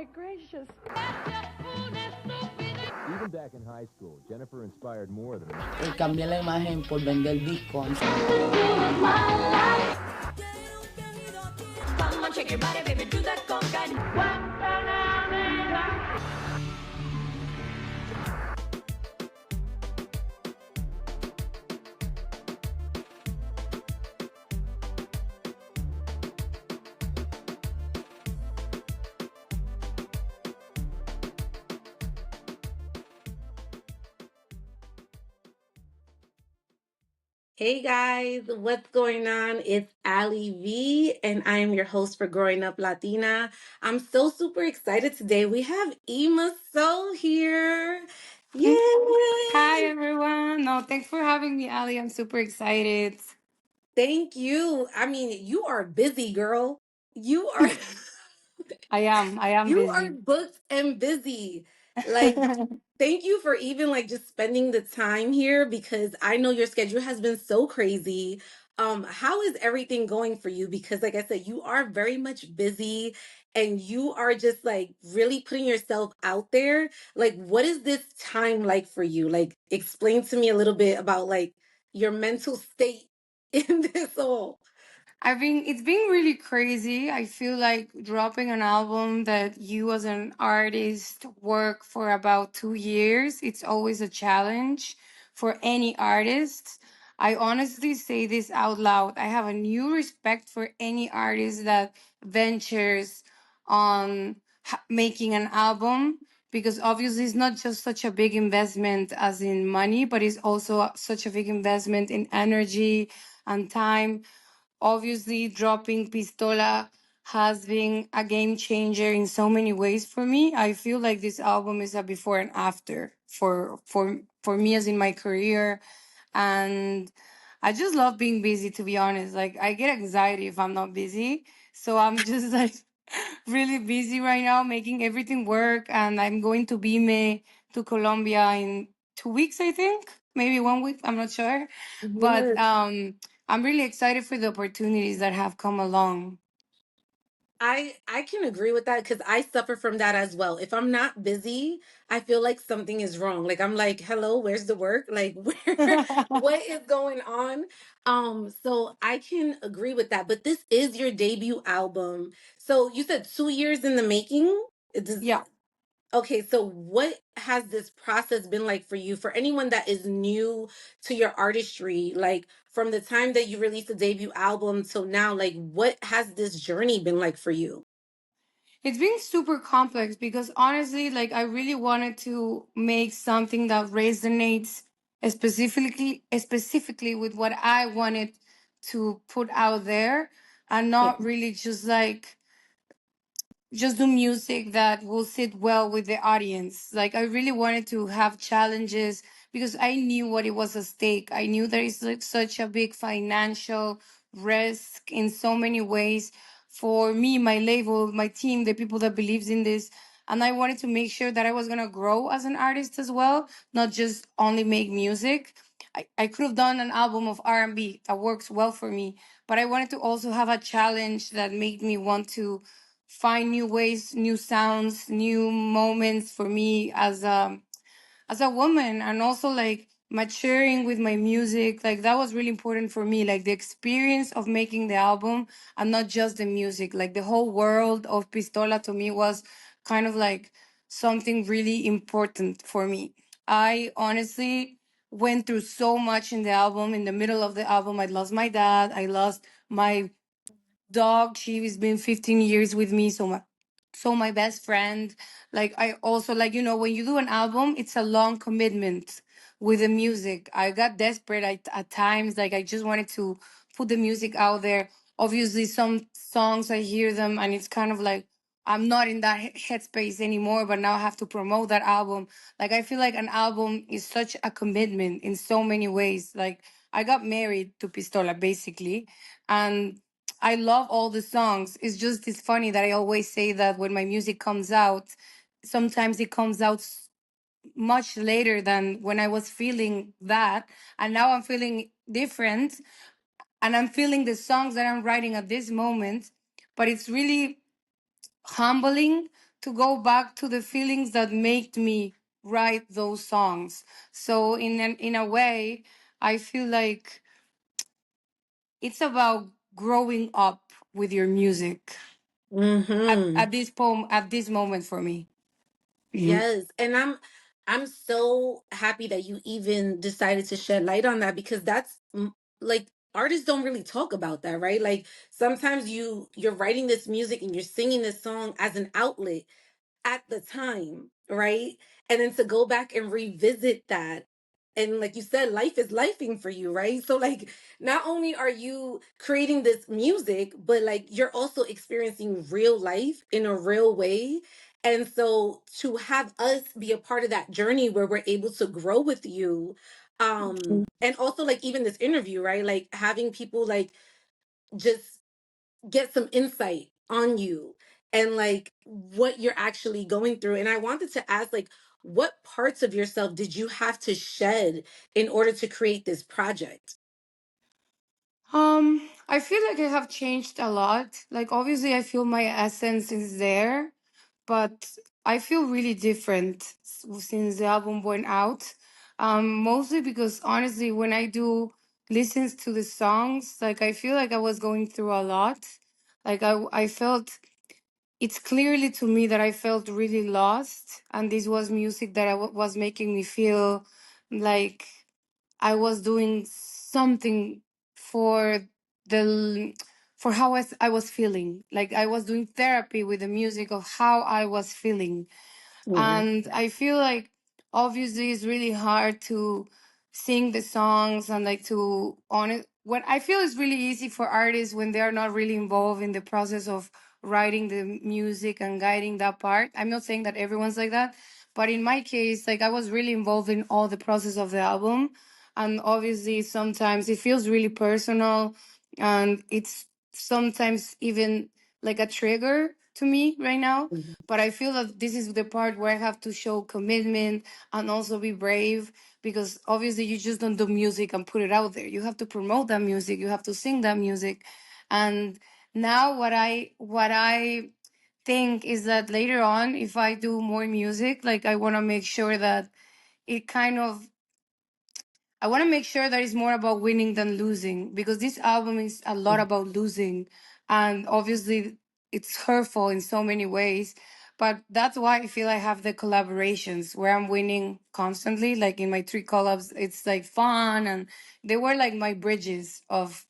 gracious. Even back in high school, Jennifer inspired more than Cambié la imagen por vender Bitcoin. Come on, shake your body, baby, do that conga. Hey guys, what's going on? It's Ali V, and I am your host for Growing Up Latina. I'm so super excited today. We have Immasoul here. Hi Yay! everyone. No, thanks for having me, Ali. I'm super excited. Thank you. I mean, you are busy, girl. You are I am you are busy. booked and busy. Like, thank you for even like just spending the time here because I know your schedule has been so crazy. How is everything going for you? Because like I said, you are very much busy and you are just like really putting yourself out there. Like, what is this time like for you? Like, explain to me a little bit about like your mental state in this whole. It's been really crazy. I feel like dropping an album that you as an artist work for about 2 years, it's always a challenge for any artist. I honestly say this out loud. I have a new respect for any artist that ventures on making an album because obviously it's not just such a big investment as in money, but it's also such a big investment in energy and time. Obviously, dropping Pistola has been a game changer in so many ways for me. I feel like this album is a before and after for me as in my career, and I just love being busy, to be honest. Like I get anxiety if I'm not busy, so I'm just like really busy right now making everything work, and I'm going to Bime to Colombia in 2 weeks, I think, maybe 1 week, I'm not sure, but I'm really excited for the opportunities that have come along. I can agree with that because I suffer from that as well. If I'm not busy, I feel like something is wrong. Like I'm like, hello, where's the work? Like where what is going on? So I can agree with that. But this is your debut album. So you said 2 years in the making? It does, Yeah. okay, so what has this process been like for you? For anyone that is new to your artistry, like from the time that you released the debut album till now, like what has this journey been like for you? It's been super complex because honestly, like I really wanted to make something that resonates specifically with what I wanted to put out there, and Yeah. not really just do music that will sit well with the audience. Like I really wanted to have challenges because I knew what it was at stake. I knew there is like such a big financial risk in so many ways for me, my label, my team, the people that believes in this. And I wanted to make sure that I was gonna grow as an artist as well, not just only make music. I could have done an album of R&B that works well for me, but I wanted to also have a challenge that made me want to find new ways, new sounds, new moments for me as a woman, and also like maturing with my music. Like that was really important for me, like the experience of making the album and not just the music. Like the whole world of Pistola to me was kind of like something really important for me. I honestly went through so much in the album. In the middle of the album, I lost my dad, I lost my dog. She's been 15 years with me, so my best friend. Like I also, like, when you do an album, it's a long commitment with the music. I got desperate at times. Like I just wanted to put the music out there. Obviously some songs I hear them and it's kind of like I'm not in that headspace anymore, but now I have to promote that album. Like I feel like an album is such a commitment in so many ways. Like I got married to Pistola basically, and I love all the songs. It's funny that I always say that when my music comes out, sometimes it comes out much later than when I was feeling that. And now I'm feeling different, and I'm feeling the songs that I'm writing at this moment. But it's really humbling to go back to the feelings that made me write those songs. So in a way, I feel like it's about growing up with your music Mm-hmm. at this poem at this moment for me. Mhm. Yes, and I'm so happy that you even decided to shed light on that because like artists don't really talk about that, right? Like sometimes you're writing this music and you're singing this song as an outlet at the time, right? And then to go back and revisit that. And like you said, life is lifing for you, right? So like not only are you creating this music, but like you're also experiencing real life in a real way. And so to have us be a part of that journey where we're able to grow with you, and also like even this interview, right? Like having people like just get some insight on you and like what you're actually going through. And I wanted to ask, like, what parts of yourself did you have to shed in order to create this project? I feel like I have changed a lot. Like obviously I feel my essence is there, but I feel really different since the album went out. Mostly because honestly, when I do listens to the songs, like I feel like I was going through a lot. Like I felt it's clearly to me that I felt really lost, and this was music that was making me feel like I was doing something for the for how I was feeling. Like I was doing therapy with the music of how I was feeling. Mhm. And I feel like obviously it's really hard to sing the songs and like to on it. What I feel is really easy for artists when they are not really involved in the process of writing the music and guiding that part. I'm not saying that everyone's like that, but in my case, like I was really involved in all the process of the album. And obviously sometimes it feels really personal, and it's sometimes even like a trigger to me right now. Mhm. But I feel that this is the part where I have to show commitment and also be brave, because obviously you just don't do music and put it out there. You have to promote that music, you have to sing that music. And now what I think is that later on, if I do more music, like I want to make sure that it kind of I want to make sure that it's more about winning than losing, because this album is a lot about losing. And obviously, it's hurtful in so many ways. But that's why I feel I have the collaborations where I'm winning constantly. Like in my three collabs, it's like fun. And they were like my bridges of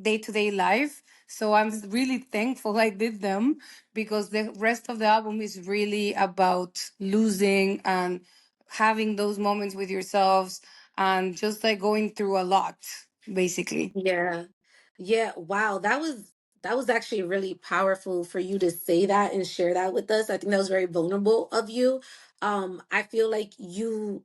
day to day life. So I'm really thankful I did them, because the rest of the album is really about losing and having those moments with yourselves and just like going through a lot, basically. Yeah. Yeah. Wow. That was actually really powerful for you to say that and share that with us. I think that was very vulnerable of you. I feel like you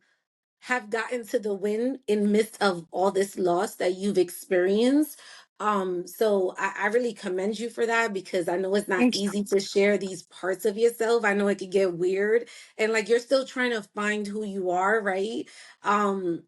have gotten to the win in midst of all this loss that you've experienced. So I really commend you for that because I know it's not Thank you. easy to share these parts of yourself. I know it could get weird and like you're still trying to find who you are, right? Um,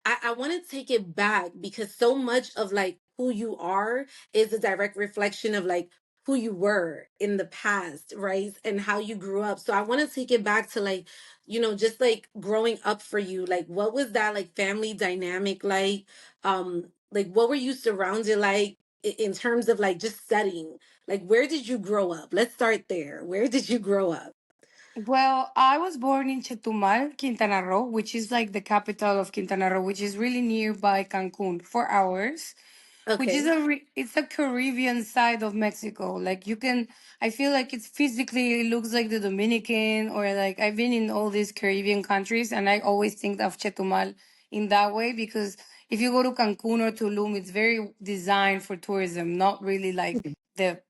I want to take it back because so much of like who you are is a direct reflection of like who you were in the past, right? And how you grew up. So I want to take it back to like, just like growing up for you. Like what was that like family dynamic like? Like what were you surrounded like in terms of like just setting? Like where did you grow up? Let's start there. Where did you grow up? Well, I was born in Chetumal, Quintana Roo, which is like the capital of Quintana Roo, which is really nearby Cancun, 4 hours, which is Okay. it's a Caribbean side of Mexico. Like you can, I feel like it's physically it looks like the Dominican, or like I've been in all these Caribbean countries, and I always think of Chetumal in that way, because if you go to Cancun or Tulum, it's very designed for tourism, not really like the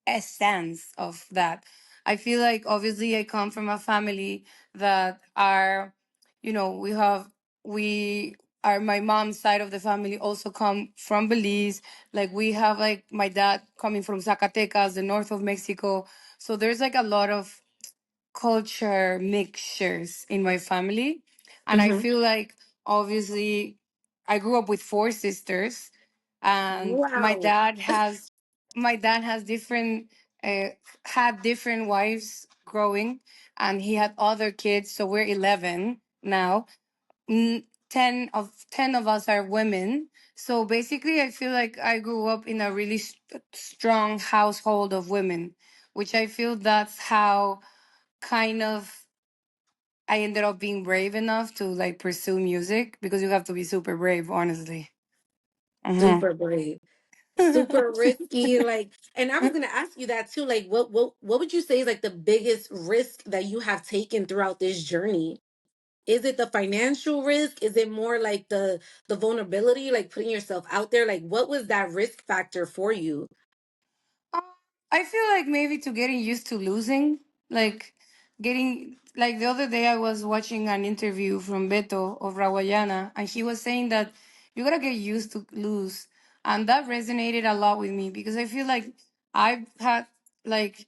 essence of that. I feel like obviously I come from a family that are, we are my mom's side of the family also come from Belize. Like we have like my dad coming from Zacatecas, the north of Mexico. So there's like a lot of culture mixtures in my family. And I Hmm. feel like obviously I grew up with four sisters, and Wow. my dad has different. uh, had different wives growing, and he had other kids. So we're 11 now. 10 of us are women. So basically, I feel like I grew up in a really strong household of women, which I feel that's how kind of I ended up being brave enough to like pursue music, because you have to be super brave, honestly. Uh-huh. Super brave. Super risky, like, and I was gonna ask you that too. Like, what would you say is like the biggest risk that you have taken throughout this journey? Is it the financial risk? Is it more like the vulnerability, like putting yourself out there? Like, what was that risk factor for you? Um, I feel like maybe to getting used to losing, like getting like the other day I was watching an interview from Beto of Rawayana, and he was saying that you gotta get used to lose, and that resonated a lot with me because I feel like I've had like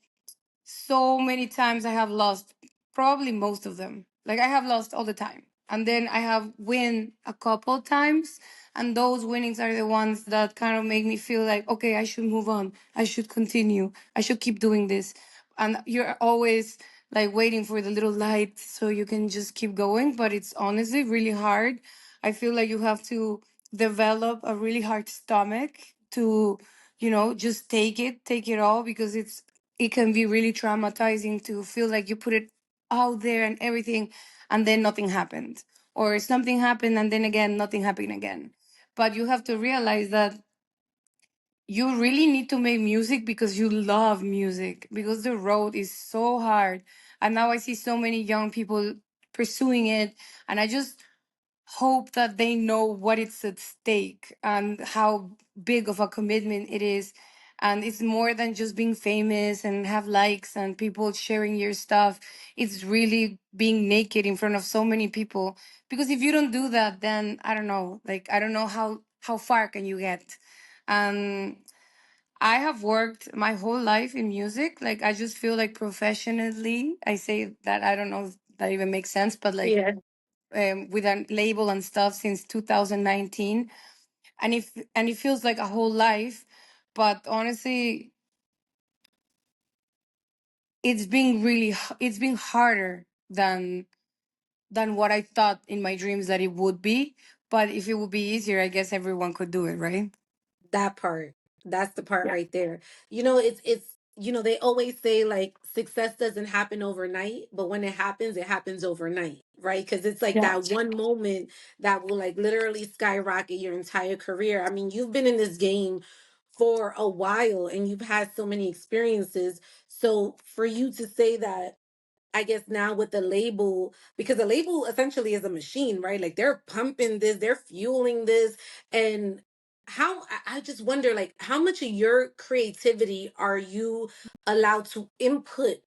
so many times I have lost, probably most of them. Like I have lost all the time. And then I have win a couple times. And those winnings are the ones that kind of make me feel like, okay, I should move on. I should continue. I should keep doing this. And you're always like waiting for the little light so you can just keep going. But it's honestly really hard. I feel like you have to develop a really hard stomach to, just take it all, because it can be really traumatizing to feel like you put it out there and everything, and then nothing happened, or something happened and then again nothing happened again. But you have to realize that you really need to make music because you love music, because the road is so hard. And now I see so many young people pursuing it, and I just hope that they know what it's at stake and how big of a commitment it is. And it's more than just being famous and have likes and people sharing your stuff. It's really being naked in front of so many people. Because if you don't do that, then I don't know. Like I don't know how far can you get. Um I have worked my whole life in music. Like I just feel like professionally, I say that, I don't know if that even makes sense, but like Yeah, with a label and stuff since 2019, and it feels like a whole life. But honestly, it's been harder than what I thought in my dreams that it would be. But if it would be easier, I guess everyone could do it, right? that part. That's the part Yeah. right there. It's they always say like success doesn't happen overnight, but when it happens overnight, right? Because it's like Yeah. that one moment that will like literally skyrocket your entire career. I mean, you've been in this game for a while and you've had so many experiences. So for you to say that, I guess now with the label, because the label essentially is a machine, right? Like they're pumping this, they're fueling this. And I just wonder, like, how much of your creativity are you allowed to input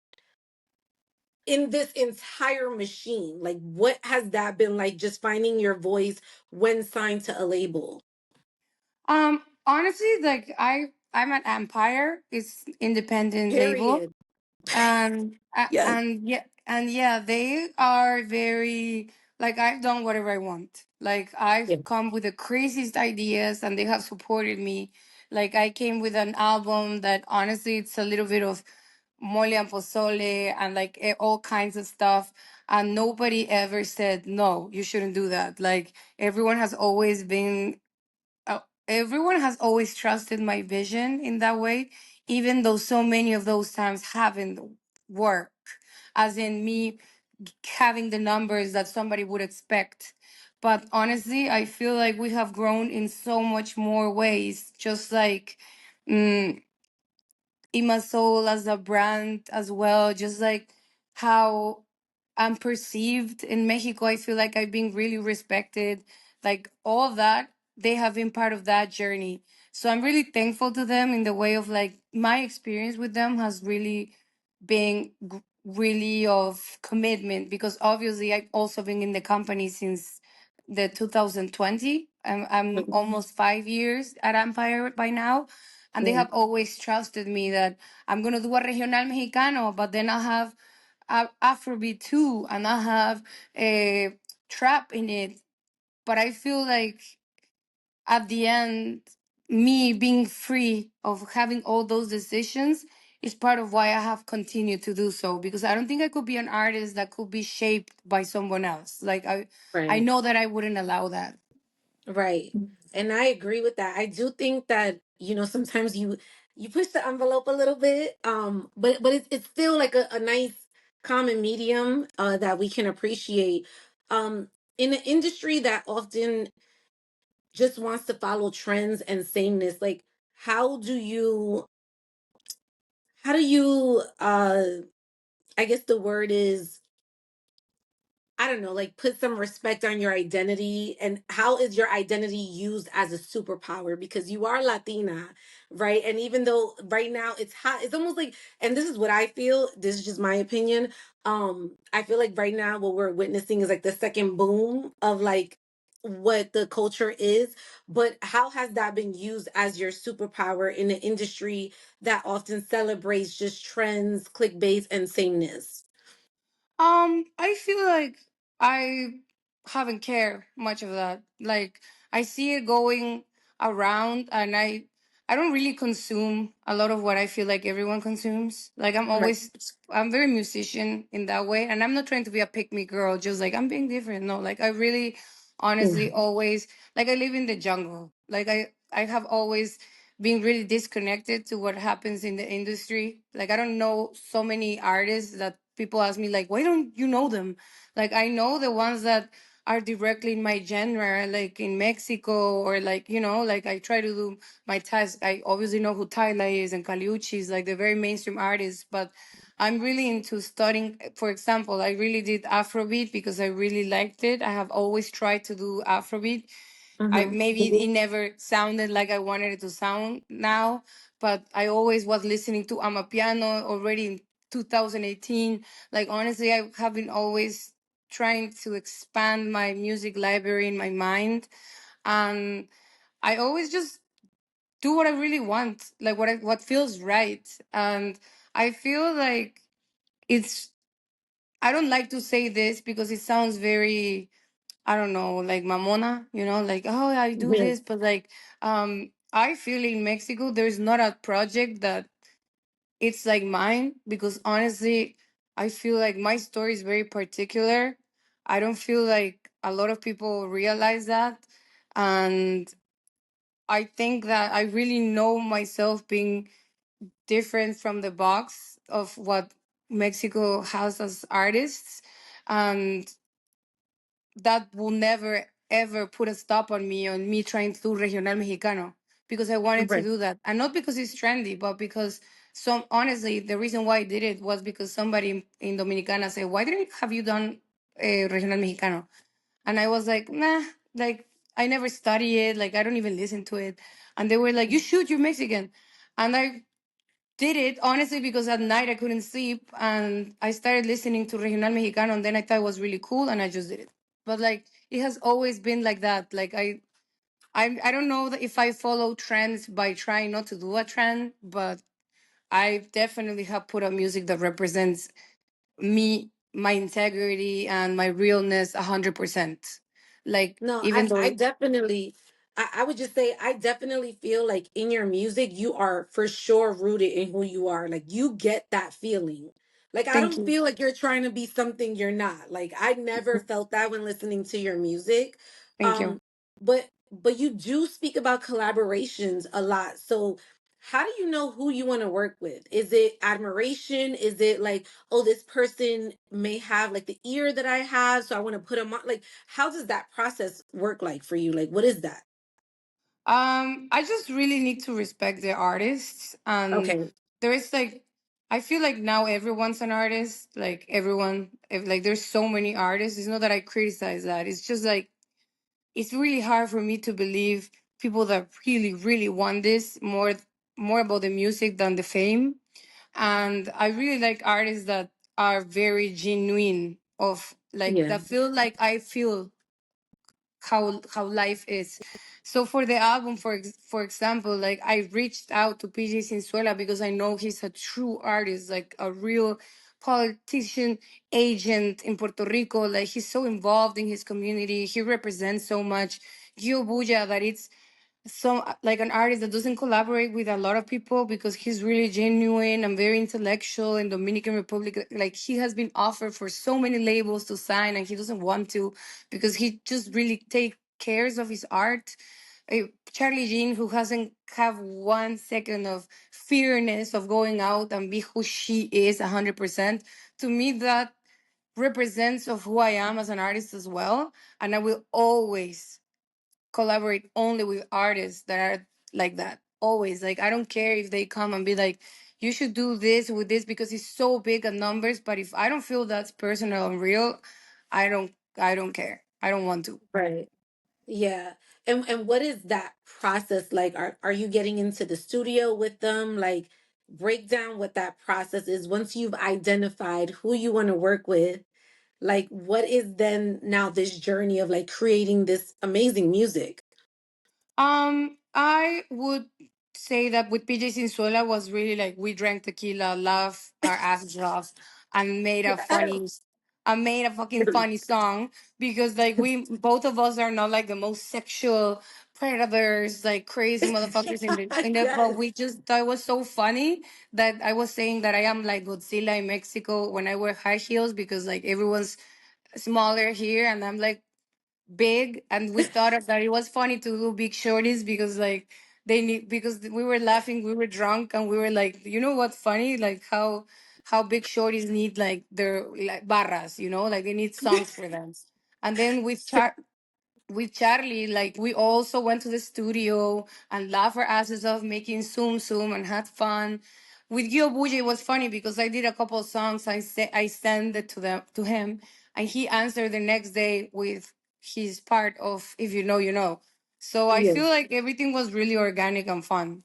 in this entire machine? Like, what has that been like, just finding your voice when signed to a label? Honestly, like I'm at Empire. It's independent label. Period. Yes. And they are very, like, I've done whatever I want. Like I've Yeah. come with the craziest ideas and they have supported me. Like I came with an album that honestly it's a little bit of mole and pozole and like all kinds of stuff, and nobody ever said no, you shouldn't do that. Like uh, everyone has always trusted my vision in that way, even though so many of those times haven't worked, as in me having the numbers that somebody would expect. But honestly, I feel like we have grown in so much more ways, just like mm, Immasoul as a brand as well, just like how I'm perceived in Mexico. I feel like I've been really respected. Like all of that, they have been part of that journey. So I'm really thankful to them in the way of like my experience with them has really been really of commitment, because obviously I've also been in the company since the 2020. I'm Mhm. almost 5 years at Empire by now, and they Mhm. have always trusted me that I'm gonna do a regional mexicano, but then I'll have Afrobeat too, and I'll have a trap in it. But I feel like at the end, me being free of having all those decisions, is part of why I have continued to do so, because I don't think I could be an artist that could be shaped by someone else. Like I Right. know that I wouldn't allow that. Right. And I agree with that. I do think that, sometimes you push the envelope a little bit. But it's still like a nice common medium that we can appreciate. Um in an industry that often just wants to follow trends and sameness, like how do you how do you I guess the word is, I don't know, like put some respect on your identity, and how is your identity used as a superpower? Because you are Latina, right? And even though right now it's hot, it's almost like, and this is what I feel, this is just my opinion. I feel like right now what we're witnessing is like the second boom of like what the culture is. But how has that been used as your superpower in an industry that often celebrates just trends, clickbait, and sameness? I feel like I haven't cared much of that. Like I see it going around, and I don't really consume a lot of what I feel like everyone consumes. Like Right. I'm very musician in that way, and I'm not trying to be a pick me girl, just like I'm being different. No, like I really honestly always, like I live in the jungle. Like I have always being really disconnected to what happens in the industry. Like I don't know so many artists that people ask me like, why don't you know them? Like I know the ones that are directly in my genre, like in Mexico, or like, like I try to do my task. I obviously know who Tyla is and Caliucci is, like the very mainstream artists, but I'm really into studying. For example, I really did Afrobeat because I really liked it. I have always tried to do Afrobeat. I Mm-hmm. maybe it never sounded like I wanted it to sound now, but I always was listening to Amapiano already in 2018. Like honestly, I have been always trying to expand my music library in my mind, and I always just do what I really want, like what feels right. And I feel like it's I don't like to say this because it sounds very, I don't know, like mamona, like, oh, I do Yeah. this, but like, I feel in Mexico, there's not a project that it's like mine, because honestly, I feel like my story is very particular. I don't feel like a lot of people realize that. And I think that I really know myself being different from the box of what Mexico has as artists. And that will never ever put a stop on me trying to do regional mexicano, because I wanted to Right. do that, and not because it's trendy, but because some honestly the reason why I did it was because somebody in Dominicana said, why didn't have you done regional mexicano? And I was like, nah, like I never study it, like I don't even listen to it. And they were like, you should, you're Mexican. And I did it honestly because at night I couldn't sleep, and I started listening to regional mexicano, and then I thought it was really cool, and I just did it. But like it has always been like that. Like I don't know that if I follow trends by trying not to do a trend, but I definitely have put out music that represents me, my integrity, and my realness 100%. Like No, even I though, definitely, I would just say, I definitely feel like in your music, you are for sure rooted in who you are. Like you get that feeling. Like I thank don't you, feel like you're trying to be something you're not. Like I never felt that when listening to your music. thank you. Um, but you do speak about collaborations a lot. So how do you know who you want to work with? Is it admiration? Is it like, oh, this person may have like the ear that I have, so I want to put them on? Like, how does that process work like for you? Like, what is that? I just really need to respect the artists, and Okay. there is like, I feel like now everyone's an artist. Like everyone, if like there's so many artists. It's not that I criticize that. It's just like it's really hard for me to believe people that really, really want this more about the music than the fame. And I really like artists that are very genuine of like Yeah. that feel like I feel how life is. So for the album, for example, like I reached out to PJ Sin Suela because I know he's a true artist, like a real politician agent in Puerto Rico. Like he's so involved in his community. He represents so much. Gio Buja, that it's some like an artist that doesn't collaborate with a lot of people because he's really genuine and very intellectual in Dominican Republic. Like he has been offered for so many labels to sign and he doesn't want to because he just really take cares of his art. Charlie Jean, who hasn't have 1 second of fearness of going out and be who she is 100%. To me, that represents of who I am as an artist as well. And I will always collaborate only with artists that are like that. Always. Like I don't care if they come and be like, you should do this with this because it's so big in numbers. But if I don't feel that's personal and real, I don't care. I don't want to. Right. Yeah. And what is that process like? Are you getting into the studio with them? Like break down what that process is once you've identified who you want to work with. Like what is then now this journey of like creating this amazing music? I would say that with PJ Sin Suela was really like we drank tequila, laughed our asses off, and made a funny, I made a fucking funny song because like we both of us are not like the most sexual predators, like crazy motherfuckers in the but Yes. we just thought it was so funny that I was saying that I am like Godzilla in Mexico when I wear high heels because like everyone's smaller here and I'm like big, and we thought that it was funny to do big shorties because like they need because we were laughing, we were drunk, and we were like, you know what's funny, like how big shorties need like their like barras, like they need songs for them. And then with Charlie, like we also went to the studio and laughed our asses off making Zoom Zoom and had fun. With Gio Buja, it was funny because I did a couple of songs. I sent it to him, and he answered the next day with his part of "If You Know, You Know." So I Yeah. feel like everything was really organic and fun.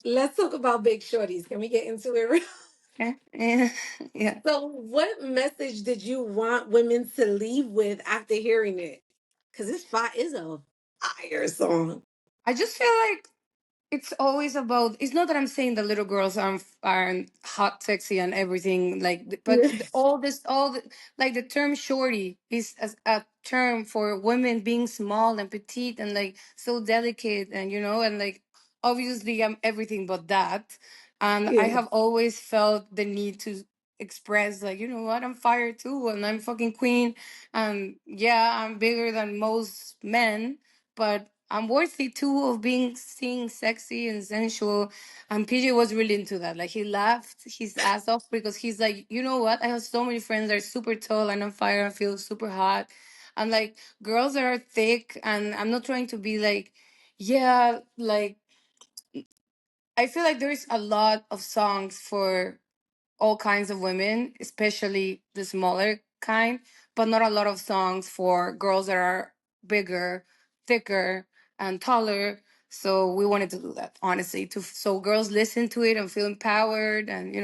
Let's talk about big shorties. Can we get into it real? Okay. Yeah. Yeah. So, what message did you want women to leave with after hearing it? Because this fire is a fire song. I just feel like it's always about. It's not that I'm saying the little girls aren't hot, sexy, and everything but Yeah. like the term "shorty" is a term for women being small and petite and like so delicate and and like obviously I'm everything but that, and I Yeah. have always felt the need to express like what, I'm fire too and I'm fucking queen, and yeah, I'm bigger than most men, but I'm worthy too of being seen sexy and sensual. And PJ was really into that. Like he laughed his ass off because he's like, you know what? I have so many friends that are super tall and on fire and feel super hot. And like girls that are thick, and I'm not trying to be like, yeah, like I feel like there's a lot of songs for all kinds of women, especially the smaller kind, but not a lot of songs for girls that are bigger, thicker, and taller. So we wanted to do that, honestly, to so girls listen to it and feel empowered, and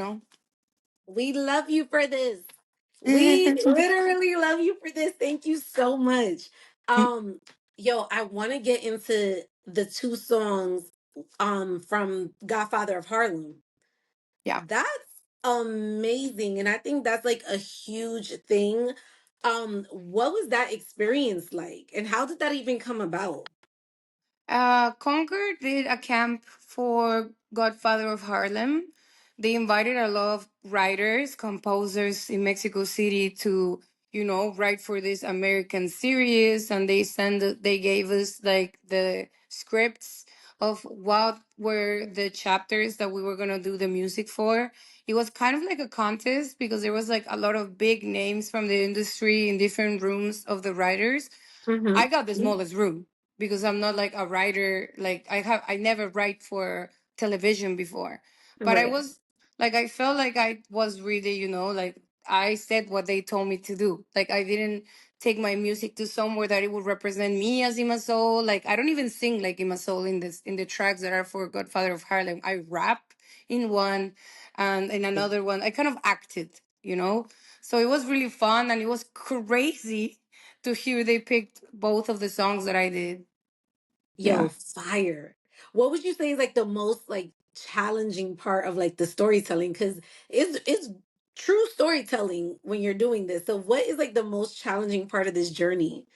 We love you for this. We literally love you for this. Thank you so much. Um, I want to get into the two songs from Godfather of Harlem. yeah. That's amazing. And I think that's like a huge thing. What was that experience like? And how did that even come about? Concord did a camp for Godfather of Harlem. They invited a lot of writers, composers in Mexico City to, write for this American series, and they gave us like the scripts of what were the chapters that we were gonna do the music for. It was kind of like a contest because there was like a lot of big names from the industry in different rooms of the writers. I got the Mm-hmm. smallest room because I'm not like a writer. Like I never write for television before, but I Right. was like, I felt like I was really, like I said what they told me to do. Like I didn't take my music to somewhere that it would represent me as Immasoul. Like I don't even sing like Immasoul in the tracks that are for Godfather of Harlem. I rap in one, and in another one I kind of acted. So it was really fun and it was crazy to hear they picked both of the songs that I did. Yo, Yeah. fire. What would you say is like the most like challenging part of like the storytelling? Because it's true storytelling when you're doing this. So what is like the most challenging part of this journey?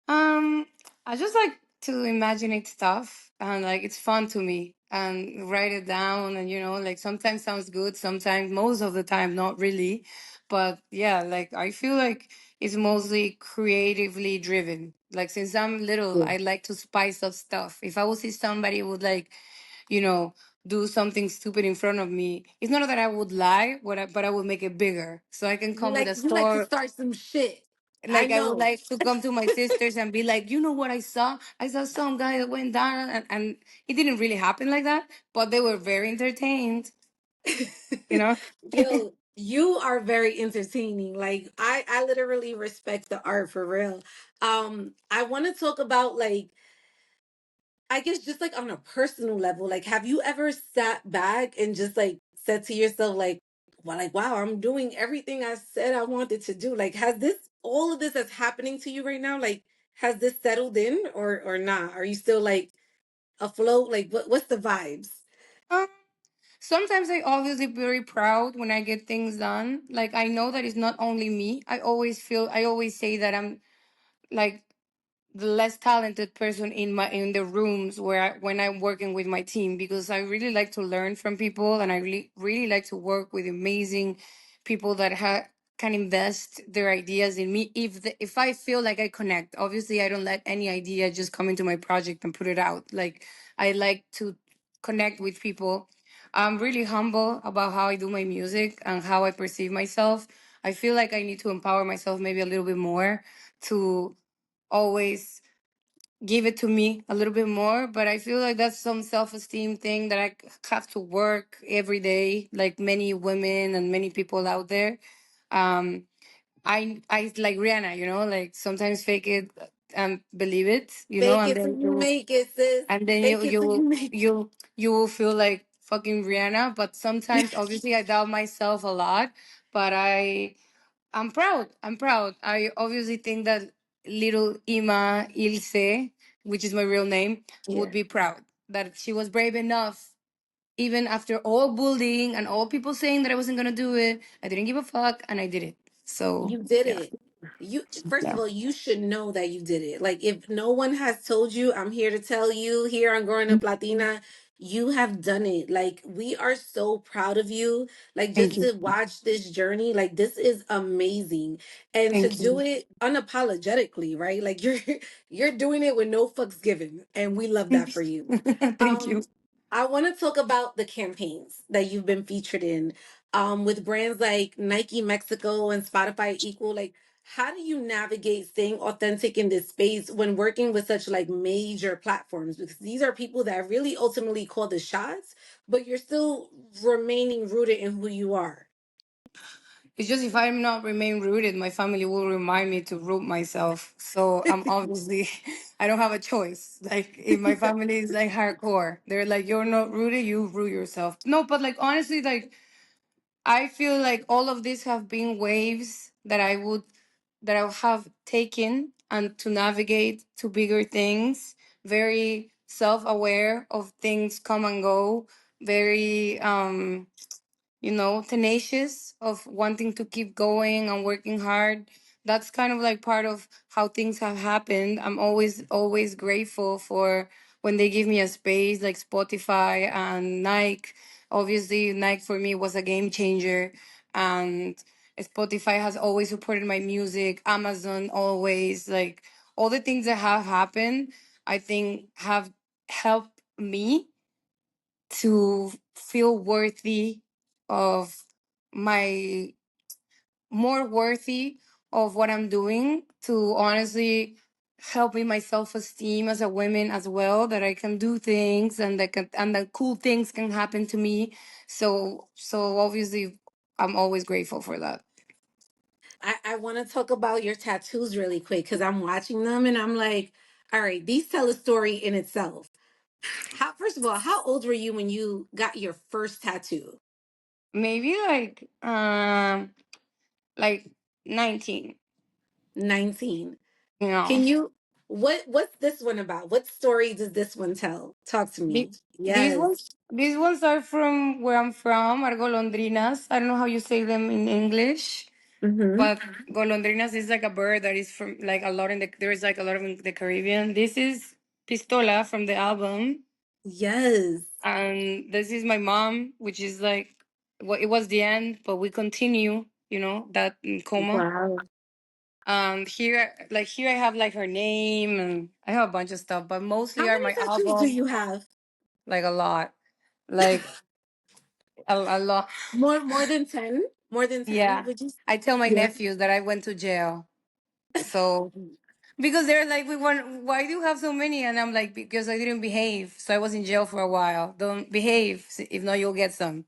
Um, I just like to imagine stuff, and like it's fun to me and write it down, and like sometimes sounds good, sometimes, most of the time not really. But yeah, like I feel like it's mostly creatively driven. Like since I'm little, I like to spice up stuff. If I would see somebody would like, you know, do something stupid in front of me, it's not that I would lie, but I would make it bigger so I can come with a You like to store. start some shit. I Like I would know. like to come to my sisters and be like, you know what I saw? I saw some guy that went down, and it didn't really happen like that, but they were very entertained, you know? Yo, you are very entertaining. Like I literally respect the art for real. I want to talk about like I guess just like on a personal level, like have you ever sat back and just like said to yourself like, well, like wow, I'm doing everything I said I wanted to do. Like has this all of this that's happening to you right now, like has this settled in or not? Are you still like afloat? Like what's the vibes? Um, Sometimes I obviously very proud when I get things done. Like I know that it's not only me. I always say that I'm like the less talented person in the rooms when I'm working with my team, because I really like to learn from people, and I really like to work with amazing people that can invest their ideas in me if I feel like I connect. Obviously, I don't let any idea just come into my project and put it out. Like I like to connect with people. I'm really humble about how I do my music and how I perceive myself. I feel like I need to empower myself maybe a little bit more to always give it to me a little bit more, but I feel like that's some self-esteem thing that have to work every day, like many women and many people out there. um I like Rihanna, like sometimes fake it and believe it, Fake and it till then you make it, sis. you Fake it till you make it. you will feel like fucking Rihanna. But sometimes obviously I doubt myself a lot, but I'm proud. I'm proud. I obviously think that little Ima Ilse, which is my real name, would Yeah. be proud that she was brave enough, even after all bullying and all people saying that I wasn't gonna do it. I didn't give a fuck, and I did it. So You did yeah, it. You first yeah. of all, you should know that you did it. Like if no one has told you, I'm here to tell you here on Growing Up Latina, you have done it. Like we are so proud of you. Like Thank just you, to watch this journey, like this is amazing. And to thank do you, it unapologetically, right? Like you're doing it with no fucks given. And we love that for you. thank you. Um I want to talk about the campaigns that you've been featured in with brands like Nike Mexico and Spotify Equal. Like how do you navigate staying authentic in this space when working with such like major platforms, because these are people that really ultimately call the shots, but you're still remaining rooted in who you are. It's just if I'm not remain rooted, my family will remind me to root myself. So I'm obviously, I don't have a choice. Like if my family is like hardcore, they're like, "You're not rooted, you root yourself." No, but like honestly, like I feel like all of these have been waves that I have taken and to navigate to bigger things. Very self-aware of things come and go. Very tenacious of wanting to keep going and working hard. That's kind of like part of how things have happened. I'm always grateful for when they give me a space like Spotify and Nike. Obviously, Nike for me was a game changer, and Spotify has always supported my music. Amazon always, like, all the things that have happened, I think have helped me to feel worthy of my more worthy of what I'm doing, to honestly helping my self-esteem as a woman as well, that I can do things and that cool things can happen to me. So obviously I'm always grateful for that. I want to talk about your tattoos really quick because I'm watching them and I'm like, all right, these tell a story in itself. How first of all, how old were you when you got your first tattoo? Maybe like 19, 19. you know. Can you what's this one about? What story does this one tell? Talk to The- me. These Yes. ones, these ones are from where I'm from, are golondrinas. I don't know how you say them in English, Mm-hmm. but golondrinas is like a bird that is from like a lot in the there is like a lot of in the Caribbean. This is Pistola from the album. Yes. And this is my mom, which is like, well, it was the end, but we continue, that in coma. Wow. Here, like here, I have like her name, and I have a bunch of stuff, but How mostly are many my tattoos do album, you have? like a lot, like a lot. More than 10? More than 10, Yeah, would you? I tell my Yeah. nephews that I went to jail, so because they're like, we want, why do you have so many? And I'm like, because I didn't behave, so I was in jail for a while. Don't behave, if not, you'll get some.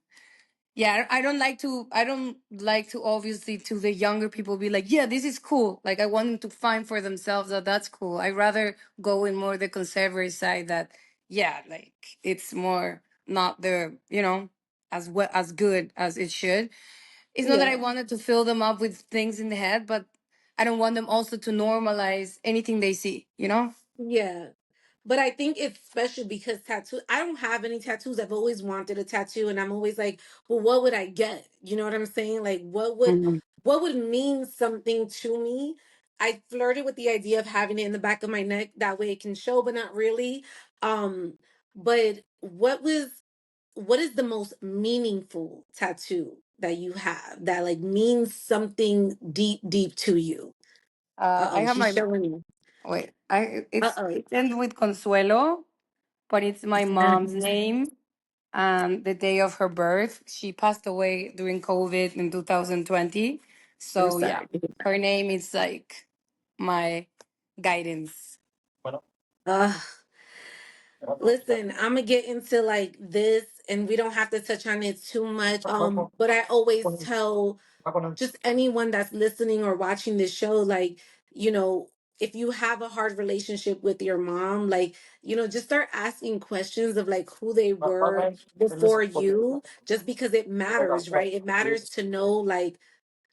Yeah, I don't like to obviously to the younger people be like, yeah, this is cool. Like I want them to find for themselves that that's cool. I rather go in more the conservative side that, yeah, like it's more not the, as well as good as it should. It's not that I Yeah. wanted to fill them up with things in the head, but I don't want them also to normalize anything they see. Yeah. But I think it's special because I don't have any tattoos. I've always wanted a tattoo and I'm always like, well, what would I get? You know what I'm saying? Like Mhm. what would mean something to me? I flirted with the idea of having it in the back of my neck. That way it can show, but not really. But what is the most meaningful tattoo that you have that like means something deep, deep to you? I Uh-oh, have she's my showing you. wait. I Uh-oh. it ends with Consuelo, but it's my mom's name and the day of her birth. She passed away during COVID in 2020. I'm So yeah, sorry. her name is like my guidance. Uh, listen, I'm gonna get into like this, and we don't have to touch on it too much. But I always tell just anyone that's listening or watching this show, like, you know, if you have a hard relationship with your mom, like, just start asking questions of like who they were before you, just because it matters, right? It matters to know like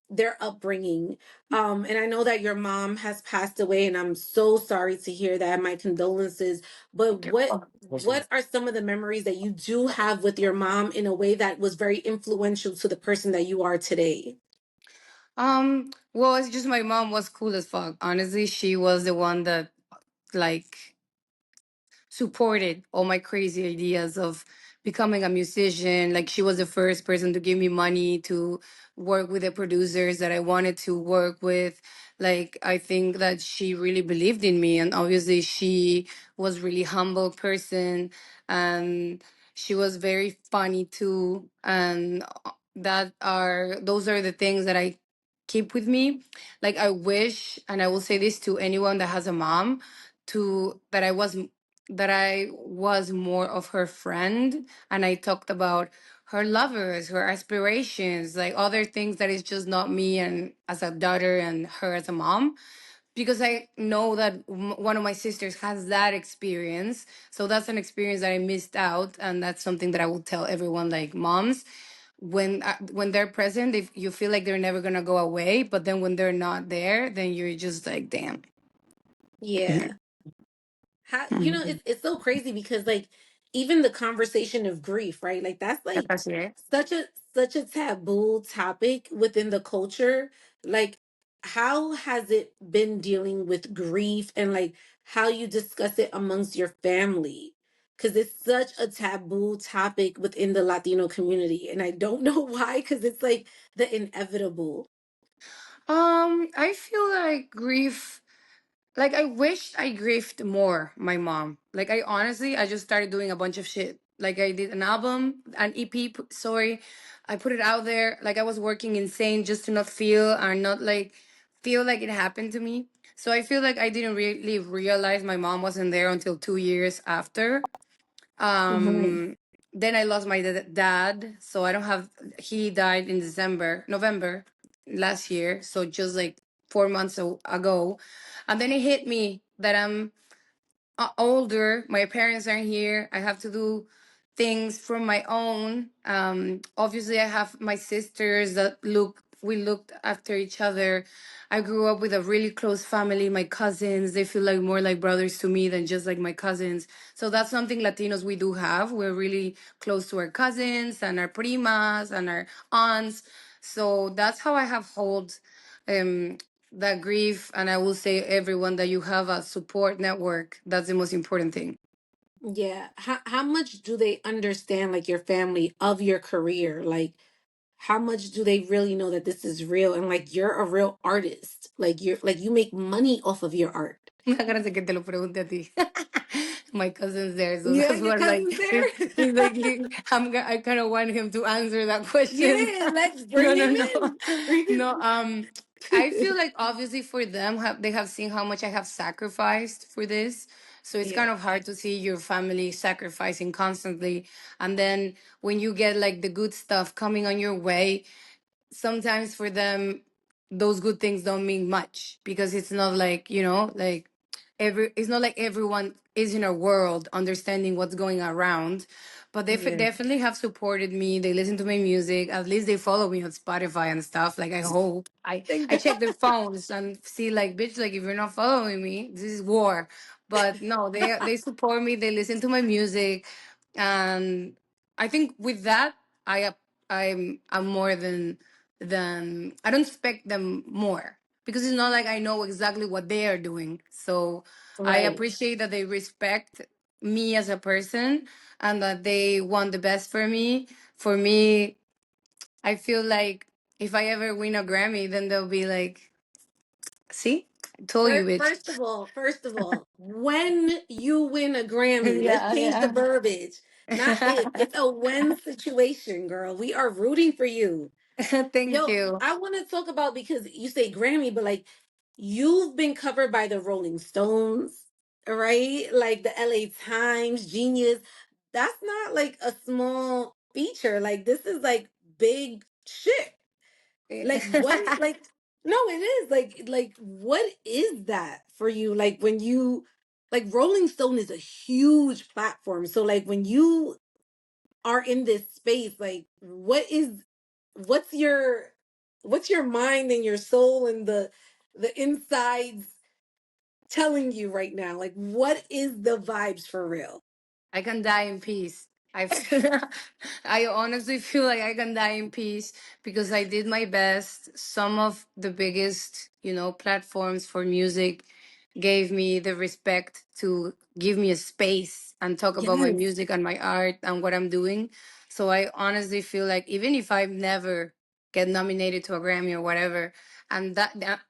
their upbringing. And I know that your mom has passed away, and I'm so sorry to hear that. My condolences. But what are some of the memories that you do have with your mom in a way that was very influential to the person that you are today? Well, it's just my mom was cool as fuck. Honestly, she was the one that like supported all my crazy ideas of becoming a musician. Like she was the first person to give me money to work with the producers that I wanted to work with. Like I think that she really believed in me, and obviously she was really humble person, and she was very funny too. And those are the things that I keep with me. Like I wish, and I will say this to anyone that has a mom, to that I was more of her friend, and I talked about her lovers, her aspirations, like other things that is just not me and as a daughter and her as a mom. Because I know that one of my sisters has that experience. So that's an experience that I missed out. And that's something that I will tell everyone like moms. When they're present, if you feel like they're never gonna go away, but then when they're not there, then you're just like, damn. Yeah. How, Mhm. it's so crazy because like even the conversation of grief, right? Like that's like That's it. such a taboo topic within the culture. Like how has it been dealing with grief and like how you discuss it amongst your family? Because it's such a taboo topic within the Latino community. And I don't know why, because it's like the inevitable. I feel like grief. Like I wish I grieved more my mom. Like I just started doing a bunch of shit. Like I did an album, an EP, sorry. I put it out there. Like I was working insane just to not feel or not like feel like it happened to me. So I feel like I didn't really realize my mom wasn't there until 2 years after. Mhm. Um, then I lost my dad, so I don't have. He died in November last year, so just like 4 months ago, and then it hit me that I'm older. My parents aren't here. I have to do things from my own. Obviously, I have my sisters that we looked after each other. I grew up with a really close family. My cousins, they feel like more like brothers to me than just like my cousins. So that's something Latinos we do have. We're really close to our cousins and our primas and our aunts. So that's how I have hold. Um, that grief, and I will say everyone that you have a support network. That's the most important thing. Yeah. How much do they understand, like your family, of your career? Like, how much do they really know that this is real and like you're a real artist? Like you're like you make money off of your art. Agárrate que te lo pregunte a ti. My cousin's there, so Yeah, that's your what like cousin's there. he's like I kind of want him to answer that question. Yeah, let's No, bring no, him no, in. Bring no. him. I feel like obviously for them, they have seen how much I have sacrificed for this, so it's Yeah. kind of hard to see your family sacrificing constantly, and then when you get like the good stuff coming on your way, sometimes for them those good things don't mean much because it's not like like it's not like everyone is in a world understanding what's going around, but they Yeah. definitely have supported me. They listen to my music, at least they follow me on Spotify and stuff. Like I hope Thank I God. check their phones and see like, bitch, like if you're not following me, this is war. But no, they support me, they listen to my music, and I think with that I I'm more than I don't expect them more because it's not like I know exactly what they are doing. So I Right. appreciate that they respect me as a person and that they want the best for me. For me, I feel like if I ever win a Grammy, then they'll be like, "See, I told you, bitch." First of all, when you win a Grammy, let's Yeah, change the yeah. verbiage. Not if. It's a when situation, girl. We are rooting for you. Thank Yo, you. I want to talk about because you say Grammy, but like you've been covered by the Rolling Stones, right? Like the LA Times, Genius. That's not like a small feature. Like this is like big shit. Like what like no, it is like what is that for you? Like when you like Rolling Stone is a huge platform. So like when you are in this space, like what's your what's your mind and your soul and the insides telling you right now? Like what is the vibes for real? I can die in peace. I honestly feel like I can die in peace because I did my best. Some of the biggest, platforms for music gave me the respect to give me a space and talk about my Yes. music and my art and what I'm doing. So I honestly feel like even if I never get nominated to a Grammy or whatever, and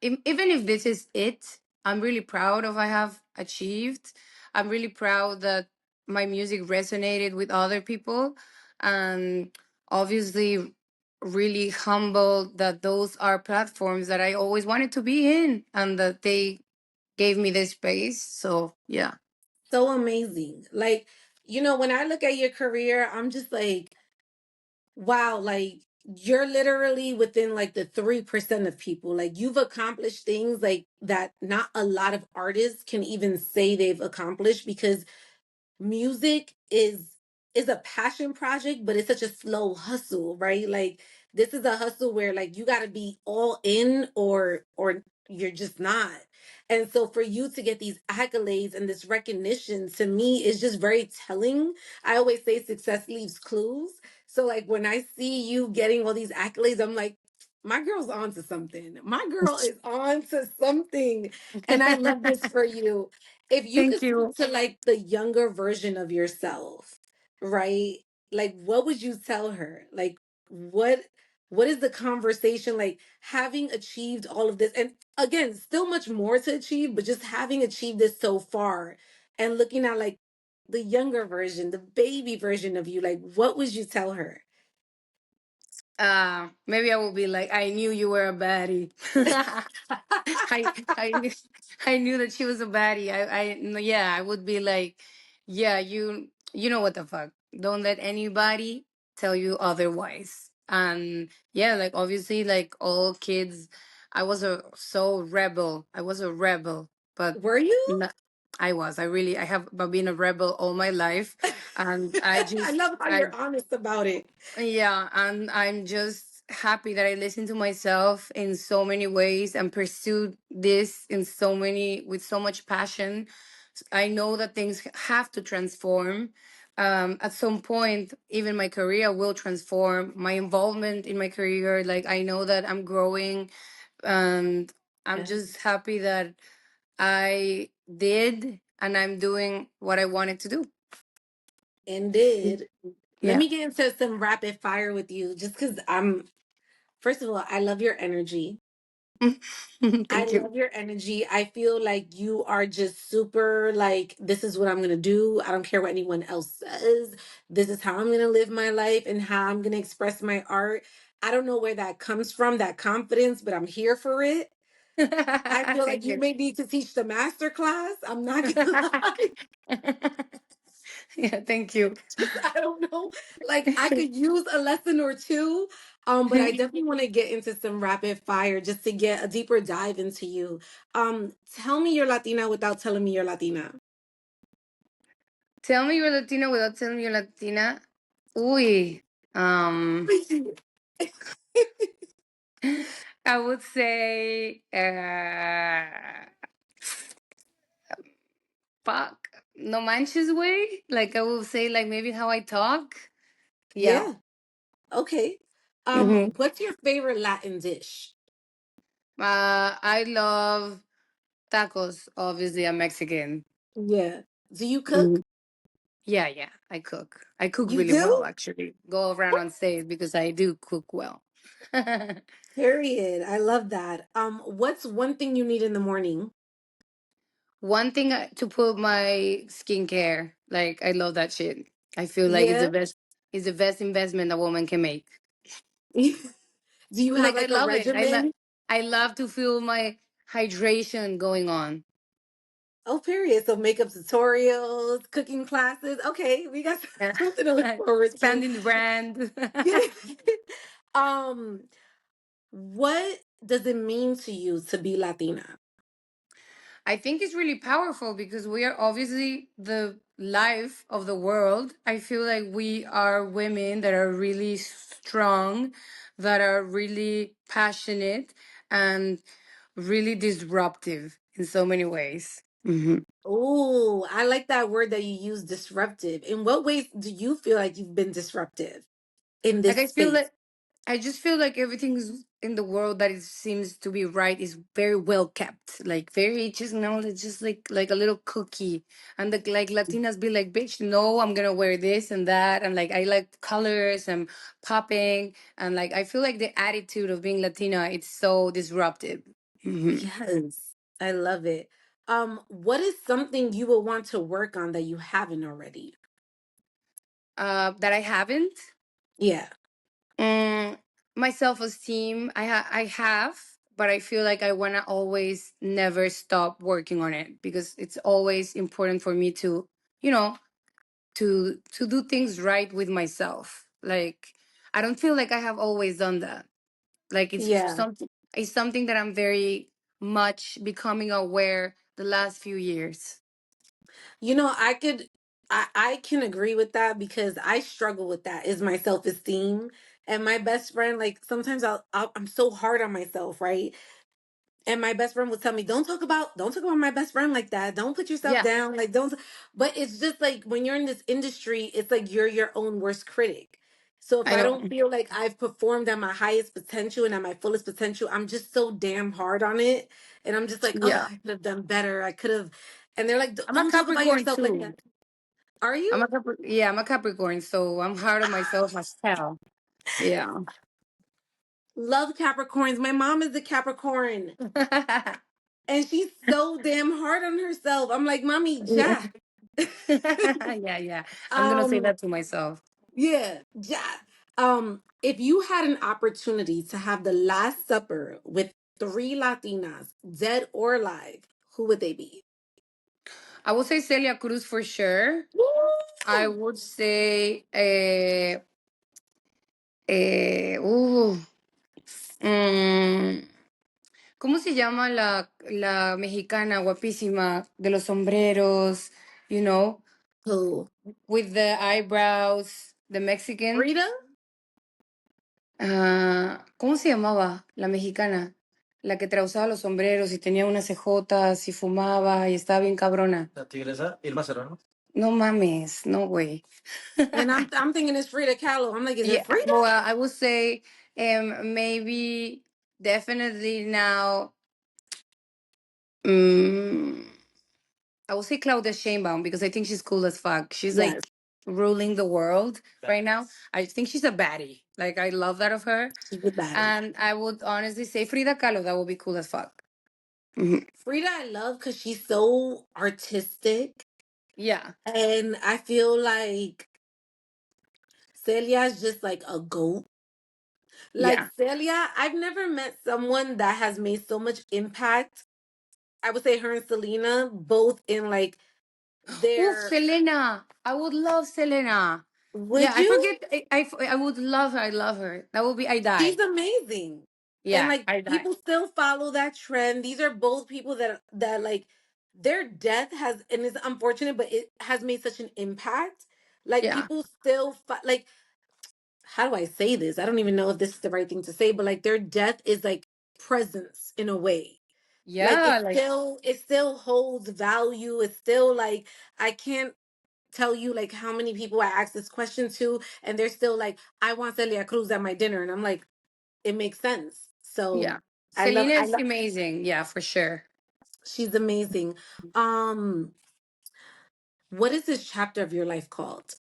even if this is it, I'm really proud of I have achieved. I'm really proud that my music resonated with other people, and obviously really humbled that those are platforms that I always wanted to be in and that they gave me this space. So yeah. So amazing. Like, when I look at your career, I'm just like, wow, like you're literally within like the 3% of people. Like you've accomplished things like that not a lot of artists can even say they've accomplished because music is a passion project, but it's such a slow hustle, right? Like this is a hustle where like you got to be all in or you're just not. And so for you to get these accolades and this recognition to me is just very telling. I always say success leaves clues. So like when I see you getting all these accolades, I'm like, my girl's on to something. My girl is on to something. And I love this for you. If you Thank could speak you. to like the younger version of yourself, right? Like what would you tell her? Like what what is the conversation like having achieved all of this? And again, still much more to achieve, but just having achieved this so far and looking at like the younger version, the baby version of you, like what would you tell her? Maybe I will be like, I knew you were a baddie. I I knew I knew that she was a baddie. No, yeah, I would be like, yeah, you know what the fuck. Don't let anybody tell you otherwise. And yeah, like obviously like all kids, I was a so rebel. I was a rebel, but Were you? no, I have been a rebel all my life, and I I just love how I you're honest about it. yeah, and I'm just happy that I listened to myself in so many ways and pursued this in so many with so much passion. I know that things have to transform. At some point, even my career will transform. My involvement in my career, like I know that I'm growing, and I'm Yes. just happy that I did and I'm doing what I wanted to do. And did. Let Yeah. me get into some rapid fire with you just because first of all, I love your energy. I Thank you. love your energy. I feel like you are just super like, this is what I'm going to do. I don't care what anyone else says. This is how I'm going to live my life and how I'm going to express my art. I don't know where that comes from, that confidence, but I'm here for it. I feel like Thank you you. may need to teach the master class. I'm not going to lie. Yeah, thank you. I don't know. Like I could use a lesson or two. But I definitely want to get into some rapid fire just to get a deeper dive into you. Tell me you're Latina without telling me you're Latina. Tell me you're Latina without telling me you're Latina. Uy. Um, I would say, fuck, no manches way. Like I would say, like maybe how I talk. Yeah. Yeah. Okay. Hmm. What's your favorite Latin dish? I love tacos. Obviously, I'm Mexican. Yeah. Do you Mhm. cook? Yeah, yeah. I cook. I cook You really well, do? actually. Go around on stage because I do cook well. Period. I love that. What's one thing you need in the morning? One thing to put my skincare, like I love that shit. I feel like Yeah. it's the best investment a woman can make. Do you have Like I like a love it. regimen? I love to feel my hydration going on. Oh, period. So makeup tutorials, cooking classes. Okay, we got Yeah. something to look forward to. Expanding the brand. Yeah. um, what does it mean to you to be Latina? I think it's really powerful because we are obviously the life of the world. I feel like we are women that are really strong, that are really passionate, and really disruptive in so many ways. Hmm. Oh, I like that word that you use, disruptive. In what ways do you feel like you've been disruptive in Like this I feel space? like I just feel like everything is in the world that it seems to be right is very well kept, like very just it's just like a little cookie. And the like Latinas be like, bitch, no, I'm gonna wear this and that, and like I like colors and popping, and like I feel like the attitude of being Latina, it's so disruptive. Hmm. Yes, I love it. What is something you will want to work on that you haven't already? That I haven't. Yeah. Mm, my self esteem, I have, but I feel like I want to always never stop working on it because it's always important for me to, you know, to do things right with myself. Like I don't feel like I have always done that. Like Yeah. it's something that I'm very much becoming aware the last few years. You know, I can agree with that because I struggle with that is my self-esteem. And my best friend, like sometimes I'm so hard on myself, right? And my best friend would tell me, don't talk about my best friend like that. Don't put yourself Yeah, down. Like don't but it's just like when you're in this industry, it's like you're your own worst critic. So if I I know. don't feel like I've performed at my highest potential and at my fullest potential, I'm just so damn hard on it. And I'm just like, oh, Yeah. I could have done better. I could have and they're like, I'm a don't talk about Capricorn yourself like too. that. Are you? Yeah, I'm a Capricorn, so I'm hard on myself as hell. Yeah. Love Capricorns. My mom is a Capricorn and she's so damn hard on herself. I'm like, mommy, Yeah. Jack. Yeah, yeah. I'm gonna say um, that to myself. yeah, Jack. If you had an opportunity to have the Last Supper with three Latinas, dead or alive, who would they be? I would say Celia Cruz for sure. I Woo! would say eh, uh, mm, ¿cómo se llama la mexicana guapísima de los sombreros, you know, Who? with the eyebrows, the Mexican? Frida? ¿Cómo se llamaba la mexicana? La que usaba los sombreros y tenía unas cejotas y fumaba y estaba bien cabrona. La tigresa, Irma Serrano. No mames, no güey. And I'm thinking it's Frida Kahlo. I'm like, is it Yeah, Frida? well, I would say maybe definitely now. Mm, I will say Claudia Sheinbaum because I think she's cool as fuck. She's Yes, like ruling the world right now. I think she's a baddie. Like I love that of her. she's a baddie. And I would honestly say Frida Kahlo. That would be cool as fuck. Hmm. Frida, I love because she's so artistic, Yeah, and I feel like Celia is just like a goat. Like yeah. Celia, I've never met someone that has made so much impact. I would say her and Selena, both in like Oh, their. Selena. I would love Selena. Yeah, Would I you? forget. I would love her. I love her. That would be I She's die. amazing. And Yeah, like I die. people still follow that trend. These are both people that like their death has, and it's unfortunate, but it has made such an impact. Like Yeah, people still like, how do I say this? I don't even know if this is the right thing to say, but like their death is like presence in a way. Like yeah. Like it still holds value. It's still like I can't tell you like how many people I ask this question to, and they're still like, I want Celia Cruz at my dinner. And I'm like, it makes sense. yeah. So Selena I is love amazing. Yeah, for sure. she's amazing. Um, what is this chapter of your life called?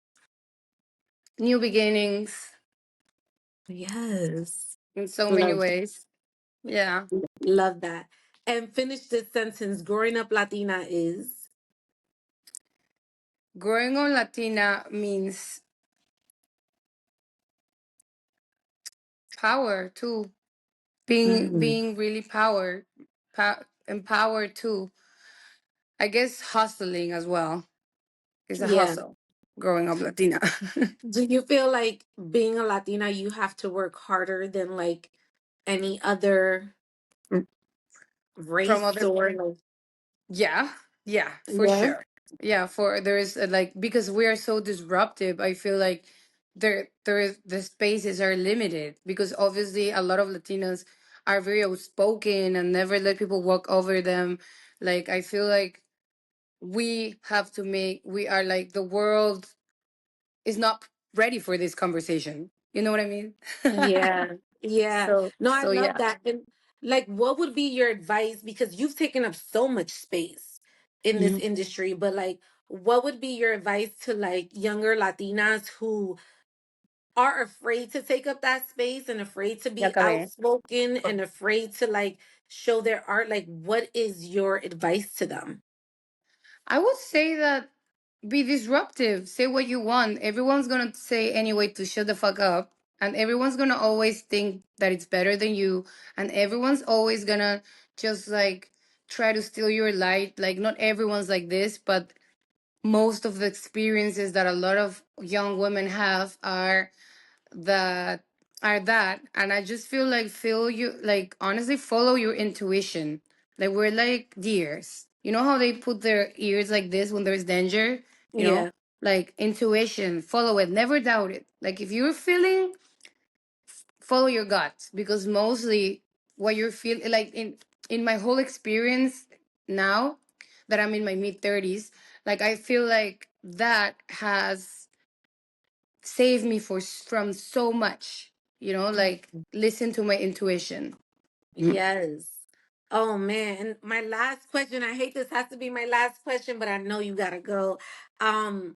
New beginnings Yes. in so many Love ways. Yeah. love that. And finish this sentence. Growing up Latina is Growing on Latina means power too. mm, Being really empowered too. I guess hustling as well is a yeah. hustle. Growing up Latina. Do you feel like being a Latina you have to work harder than like any other From race other, or like yeah, yeah, for yeah? sure. Yeah, for there's like because we are so disruptive, I feel like there is the spaces are limited because obviously a lot of Latinos are very outspoken and never let people walk over them. Like I feel like we have to make we are like the world is not ready for this conversation. You know what I mean? Yeah. Yeah. No, I So love yeah. that. And like what would be your advice because you've taken up so much space in this Mhm. industry, but like what would be your advice to like younger Latinas who are afraid to take up that space and afraid to Ya be acabé. outspoken and afraid to like show their art? Like what is your advice to them? I would say that be disruptive. Say what you want. Everyone's gonna say anyway to shut the fuck up. And everyone's gonna always think that it's better than you. And everyone's always gonna just like try to steal your light. Like not everyone's like this, but most of the experiences that a lot of young women have that that and I just feel like feel you like honestly follow your intuition. Like we're like deers, you know how they put their ears like this when there's danger, you know, Yeah. like intuition, follow it, never doubt it. Like if you're feeling, follow your gut because mostly what you're feeling like in my whole experience now that I'm in my mid 30s, like I feel like that has saved me from so much, you know, like listen to my intuition. Mm. Yes. Oh man. And my last question, I hate this has to be my last question, but I know you gotta go. Um,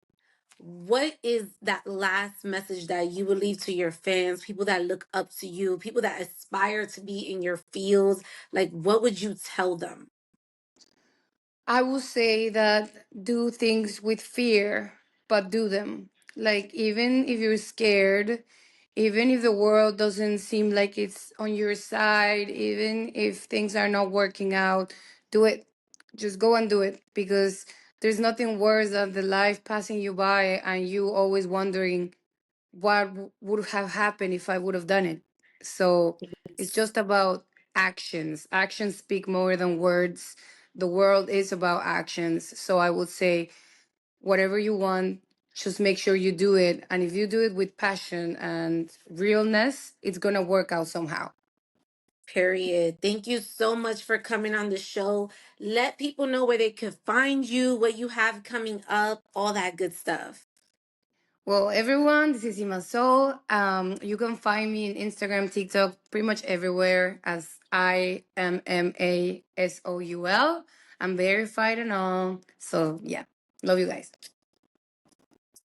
what is that last message that you would leave to your fans, people that look up to you, people that aspire to be in your fields? Like, what would you tell them? I will say that do things with fear, but do them. Like, even if you're scared, even if the world doesn't seem like it's on your side, even if things are not working out, do it. Just go and do it because there's nothing worse than the life passing you by and you always wondering what would have happened if I would have done it. So it's just about actions. Actions speak more than words. The world is about actions. So I would say, whatever you want, just make sure you do it. And if you do it with passion and realness, it's going to work out somehow. Period. Thank you so much for coming on the show. Let people know where they can find you, what you have coming up, all that good stuff. Well, everyone, this is Immasoul. You can find me in Instagram, TikTok, pretty much everywhere as IMMASOUL. I'm verified and all. So yeah, love you guys.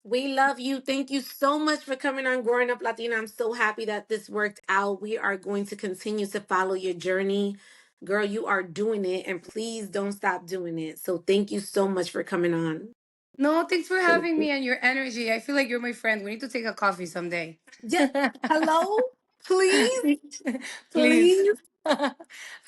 We love you. Thank you so much for coming on Growing Up Latina. I'm so happy that this worked out. We are going to continue to follow your journey. Girl, you are doing it, and please don't stop doing it. So, thank you so much for coming on. No, thanks for having me and your energy. I feel like you're my friend. We need to take a coffee someday. Yeah. Hello? Please? Please. Please?